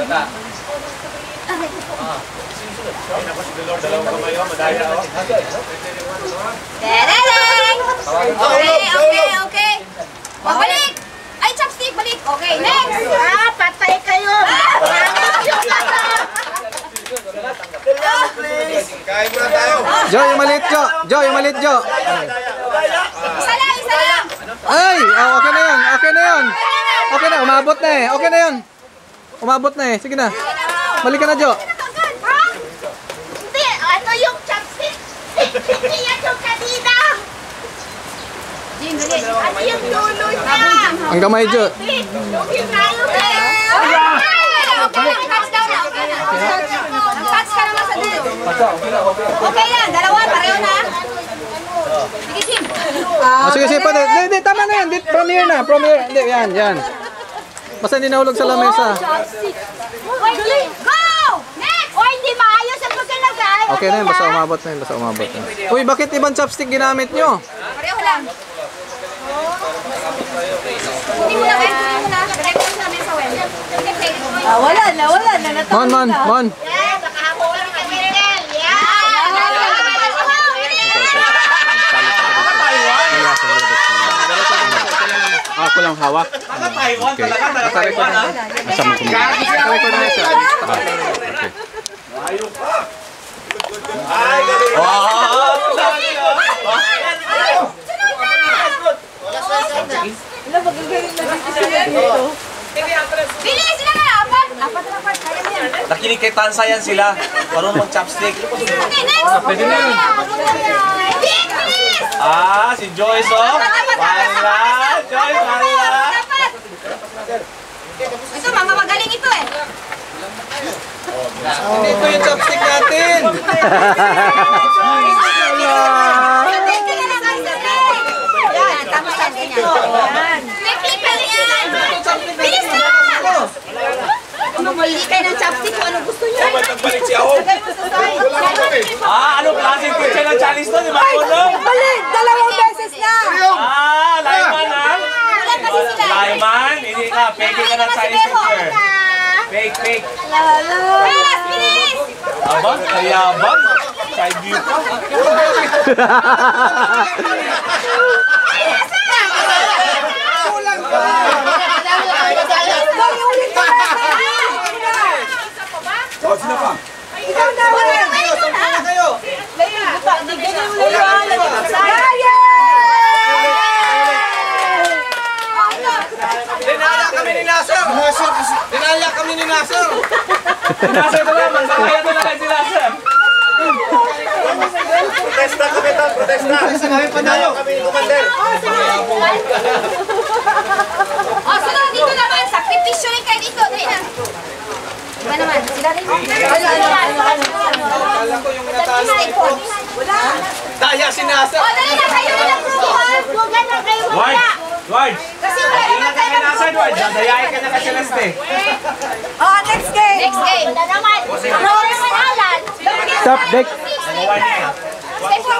Okay. Balik! Ay, chopstick, balik! Okay, next! Patay kayo! Kain muna tayo. Jo, yung maliit, Jo. Jo, yung maliit, Jo. Isa lang, isa lang! Ay! Oh, okay na yun. Okay na yun. Okay na, umabot na eh. Okay na yun. Umabot na eh. Sige na. Balik ka na, Jo. Hindi, ano yung chopstick? Hindi yan yung kanina! Jim, dali. Ano yung dulo niya? Ang kamay, Jo. Yung tayo kayo! Okay, touch down na. Okay na. Touch ka naman sa dulo. Okay yan, dalawa, pareho na. Sige, Jim. Sige, sige pa. Hindi, tama na yan. From here na. From here. Hindi, yan. Basta hindi nahulog sa lamesa. Wait, Jim. Go! Next! O, hindi maayos ang pagkalagay. Okay na yun. Basta umabot na yun. Basta umabot na yun. Uy, bakit ibang chopstick ginamit nyo? Pareho lang. Hindi mo na, Ben. Hindi mo na. Direct lang sa lamesa, Wen. Wala na. Mon. Yes, nakahabulan ka, Miguel. Yes! Ako lang hawak. Taiwan talaga. Taiwan ha. Nasa mo record na siya. Ayun pa. Ay, galing. Bilis sila na. Apat. Kaya mo yan. Nakinig kay Tansa yan sila. Marunong mag-chopstick. Okay, next. Pwede na yun. Bilis! Si Joyce oh. Wala. Joyce, wala. Dapat. Ito, mga magaling ito eh. Ito yung chopstick natin. Yan, tapos natin yan. Technique pa rin yan. Bilis na! Mamili kayo ng chopstick kung anong gusto niyo. Nagbalik siya ako. Anong klaseng teacher ng Chinese to? Di ba ako no? Balik! 2 beses na! Layman ha? Wala kasi sila. Layman? Hindi ka. Peke ka ng Chinese teacher. Fake. Bilis! Bilis! Aba, kayabang. Side view pa. Ikaw na! Dinala kami ni Nasser. Nasser ko lang. Magkakaya talaga si Nasser. Protesta kami to. Protesta. Panalo kami ni Commander. Sunod dito naman. Sakripisyo rin kayo dito. Dali na. Diba naman? Sila rin. Akala ko yung natalo. Daya si Nasser. Dali na. Kayo na lang. Bugan na kayo muna! Dwight. Kasi wala naman Ingat ka kay Nasser, Dwight. Dadayain ka na ka Celeste. Next game. Next game. Wala naman! Ano naman alan? Stop, Dick. Stay for